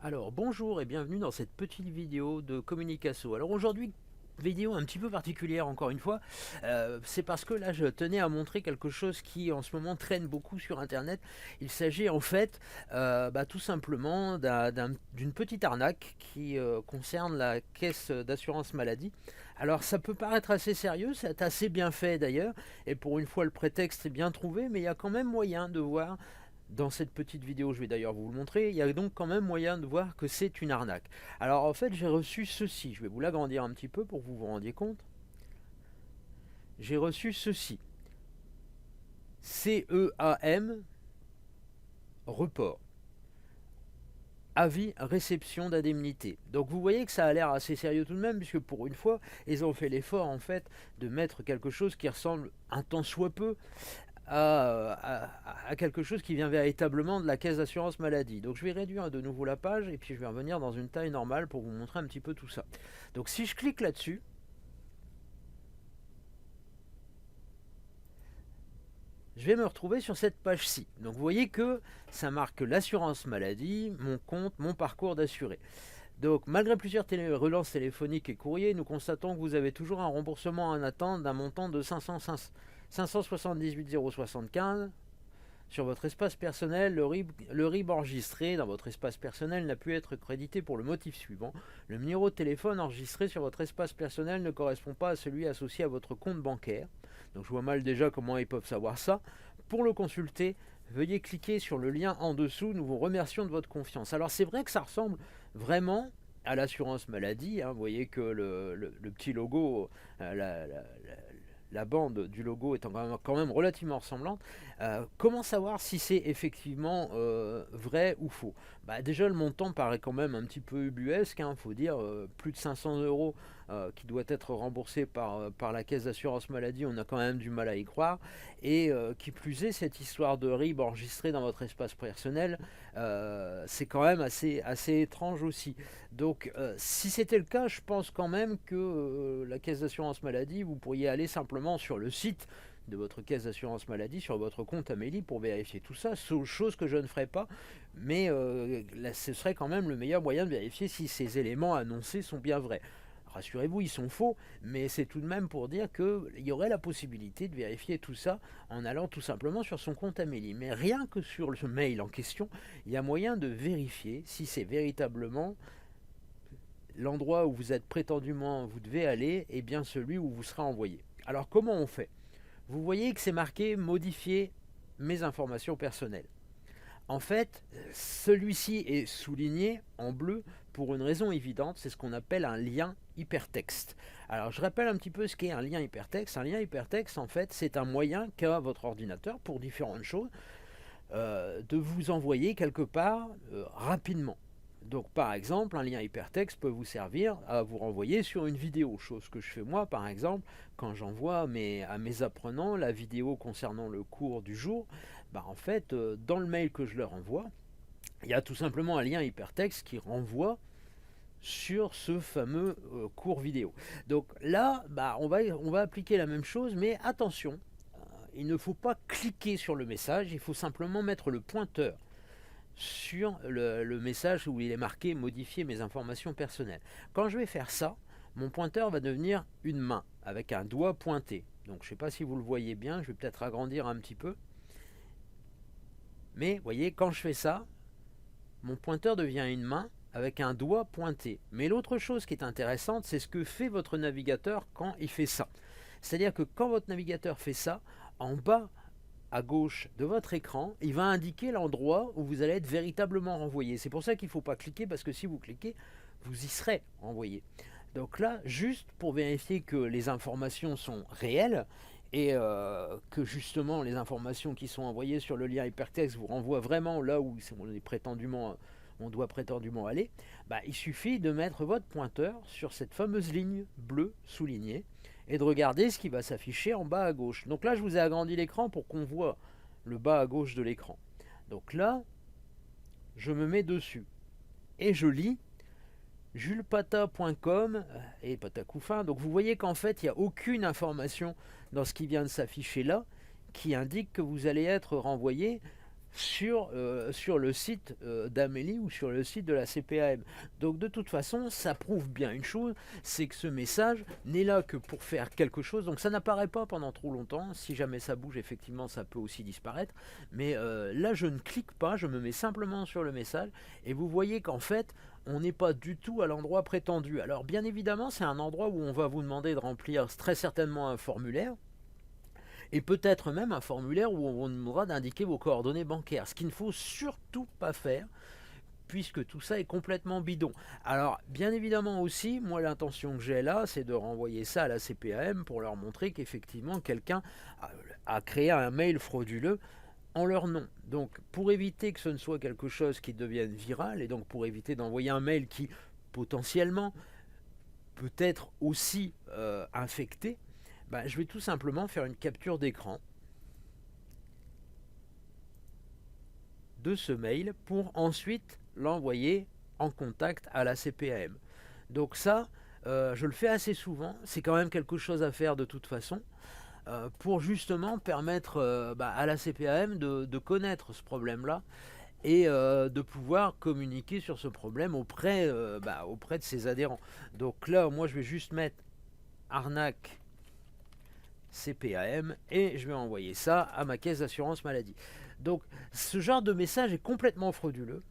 Alors bonjour et bienvenue dans cette petite vidéo de Communicasso. Alors aujourd'hui, vidéo un petit peu particulière encore une fois, c'est parce que là je tenais à montrer quelque chose qui en ce moment traîne beaucoup sur internet. Il s'agit en fait tout simplement d'une petite arnaque qui concerne la caisse d'assurance maladie. Alors ça peut paraître assez sérieux, c'est assez bien fait d'ailleurs, et pour une fois le prétexte est bien trouvé, mais il y a quand même moyen de voir dans cette petite vidéo, je vais d'ailleurs vous le montrer, il y a donc quand même moyen de voir que c'est une arnaque. Alors en fait, j'ai reçu ceci, je vais vous l'agrandir un petit peu pour que vous vous rendiez compte. J'ai reçu ceci. CEAM, report. Avis réception d'indemnité. Donc vous voyez que ça a l'air assez sérieux tout de même, puisque pour une fois, ils ont fait l'effort en fait de mettre quelque chose qui ressemble un tant soit peu à quelque chose qui vient véritablement de la caisse d'assurance maladie. Donc je vais réduire de nouveau la page et puis je vais revenir dans une taille normale pour vous montrer un petit peu tout ça. Donc si je clique là-dessus, je vais me retrouver sur cette page-ci. Donc vous voyez que ça marque l'assurance maladie, mon compte, mon parcours d'assuré. Donc malgré plusieurs relances téléphoniques et courriers, nous constatons que vous avez toujours un remboursement en attente d'un montant de 578 075 sur votre espace personnel. Le RIB enregistré dans votre espace personnel n'a pu être crédité pour le motif suivant. Le numéro de téléphone enregistré sur votre espace personnel ne correspond pas à celui associé à votre compte bancaire. Donc je vois mal déjà comment ils peuvent savoir ça. Pour le consulter, veuillez cliquer sur le lien en dessous. Nous vous remercions de votre confiance. Alors c'est vrai que ça ressemble vraiment à l'assurance maladie. Vous voyez que le petit logo, la bande du logo étant quand même relativement ressemblante. Comment savoir si c'est effectivement vrai ou faux? Déjà le montant paraît quand même un petit peu ubuesque, faut dire plus de 500 € qui doit être remboursé par la caisse d'assurance maladie, on a quand même du mal à y croire. Et qui plus est, cette histoire de RIB enregistrée dans votre espace personnel, c'est quand même assez étrange aussi. Donc si c'était le cas, je pense quand même que la caisse d'assurance maladie, vous pourriez aller simplement sur le site de votre caisse d'assurance maladie, sur votre compte Amélie, pour vérifier tout ça, chose que je ne ferai pas, mais là, ce serait quand même le meilleur moyen de vérifier si ces éléments annoncés sont bien vrais. Rassurez-vous, ils sont faux, mais c'est tout de même pour dire qu'il y aurait la possibilité de vérifier tout ça en allant tout simplement sur son compte Amélie. Mais rien que sur le mail en question, il y a moyen de vérifier si c'est véritablement l'endroit où vous êtes prétendument, vous devez aller, et bien celui où vous serez envoyé. Alors comment on fait? Vous voyez que c'est marqué modifier mes informations personnelles. En fait, celui-ci est souligné en bleu pour une raison évidente, c'est ce qu'on appelle un lien hypertexte. Alors je rappelle un petit peu ce qu'est un lien hypertexte. Un lien hypertexte, en fait, c'est un moyen qu'a votre ordinateur pour différentes choses de vous envoyer quelque part rapidement. Donc par exemple, un lien hypertexte peut vous servir à vous renvoyer sur une vidéo, chose que je fais moi par exemple quand j'envoie à mes apprenants la vidéo concernant le cours du jour. En fait, dans le mail que je leur envoie, il y a tout simplement un lien hypertexte qui renvoie sur ce fameux cours vidéo. Donc là, on va appliquer la même chose, mais attention, il ne faut pas cliquer sur le message, il faut simplement mettre le pointeur sur le message où il est marqué modifier mes informations personnelles. Quand je vais faire ça, mon pointeur va devenir une main avec un doigt pointé. Donc je ne sais pas si vous le voyez bien, je vais peut-être agrandir un petit peu. Mais vous voyez, quand je fais ça, mon pointeur devient une main avec un doigt pointé. Mais l'autre chose qui est intéressante, c'est ce que fait votre navigateur quand il fait ça. C'est-à-dire que quand votre navigateur fait ça, en bas à gauche de votre écran, il va indiquer l'endroit où vous allez être véritablement renvoyé. C'est pour ça qu'il ne faut pas cliquer, parce que si vous cliquez, vous y serez renvoyé. Donc là, juste pour vérifier que les informations sont réelles et que justement les informations qui sont envoyées sur le lien hypertexte vous renvoient vraiment là où on doit prétendument aller, il suffit de mettre votre pointeur sur cette fameuse ligne bleue soulignée et de regarder ce qui va s'afficher en bas à gauche. Donc là, je vous ai agrandi l'écran pour qu'on voit le bas à gauche de l'écran. Donc là, je me mets dessus et je lis julespata.com et Patacoufin. Donc vous voyez qu'en fait, il n'y a aucune information dans ce qui vient de s'afficher là qui indique que vous allez être renvoyé sur le site d'Amélie ou sur le site de la CPAM. Donc de toute façon, ça prouve bien une chose, c'est que ce message n'est là que pour faire quelque chose, donc ça n'apparaît pas pendant trop longtemps. Si jamais ça bouge, effectivement, ça peut aussi disparaître. Mais là, je ne clique pas, je me mets simplement sur le message, et vous voyez qu'en fait, on n'est pas du tout à l'endroit prétendu. Alors bien évidemment, c'est un endroit où on va vous demander de remplir très certainement un formulaire, et peut-être même un formulaire où on vous demandera d'indiquer vos coordonnées bancaires, ce qu'il ne faut surtout pas faire, puisque tout ça est complètement bidon. Alors, bien évidemment aussi, moi l'intention que j'ai là, c'est de renvoyer ça à la CPAM pour leur montrer qu'effectivement quelqu'un a créé un mail frauduleux en leur nom. Donc, pour éviter que ce ne soit quelque chose qui devienne viral, et donc pour éviter d'envoyer un mail qui potentiellement peut être aussi infecté, je vais tout simplement faire une capture d'écran de ce mail pour ensuite l'envoyer en contact à la CPAM. Donc ça, je le fais assez souvent, c'est quand même quelque chose à faire de toute façon, pour justement permettre à la CPAM de connaître ce problème-là et de pouvoir communiquer sur ce problème auprès de ses adhérents. Donc là, moi je vais juste mettre arnaque CPAM et je vais envoyer ça à ma caisse d'assurance maladie. Donc ce genre de message est complètement frauduleux,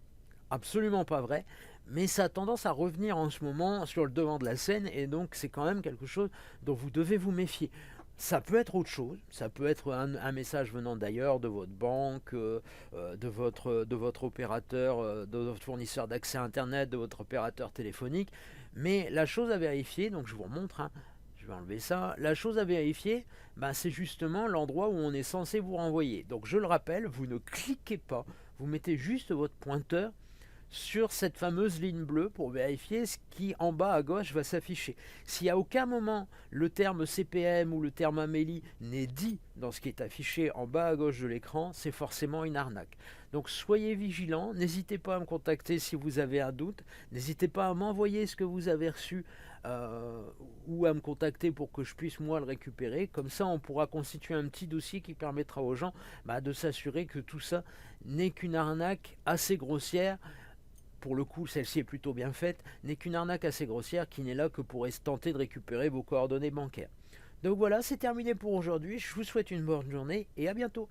absolument pas vrai, mais ça a tendance à revenir en ce moment sur le devant de la scène, et donc c'est quand même quelque chose dont vous devez vous méfier. Ça peut être autre chose, ça peut être un message venant d'ailleurs, de votre banque, de votre opérateur, de votre fournisseur d'accès Internet, de votre opérateur téléphonique, mais la chose à vérifier, donc je vous remontre, je vais enlever ça. La chose à vérifier, c'est justement l'endroit où on est censé vous renvoyer. Donc je le rappelle, vous ne cliquez pas, vous mettez juste votre pointeur sur cette fameuse ligne bleue pour vérifier ce qui en bas à gauche va s'afficher. Si à aucun moment le terme CPM ou le terme Amélie n'est dit dans ce qui est affiché en bas à gauche de l'écran, c'est forcément une arnaque. Donc soyez vigilants, n'hésitez pas à me contacter si vous avez un doute, n'hésitez pas à m'envoyer ce que vous avez reçu ou à me contacter pour que je puisse moi le récupérer. Comme ça on pourra constituer un petit dossier qui permettra aux gens de s'assurer que tout ça n'est qu'une arnaque assez grossière. Pour le coup, celle-ci est plutôt bien faite, n'est qu'une arnaque assez grossière qui n'est là que pour tenter de récupérer vos coordonnées bancaires. Donc voilà, c'est terminé pour aujourd'hui. Je vous souhaite une bonne journée et à bientôt.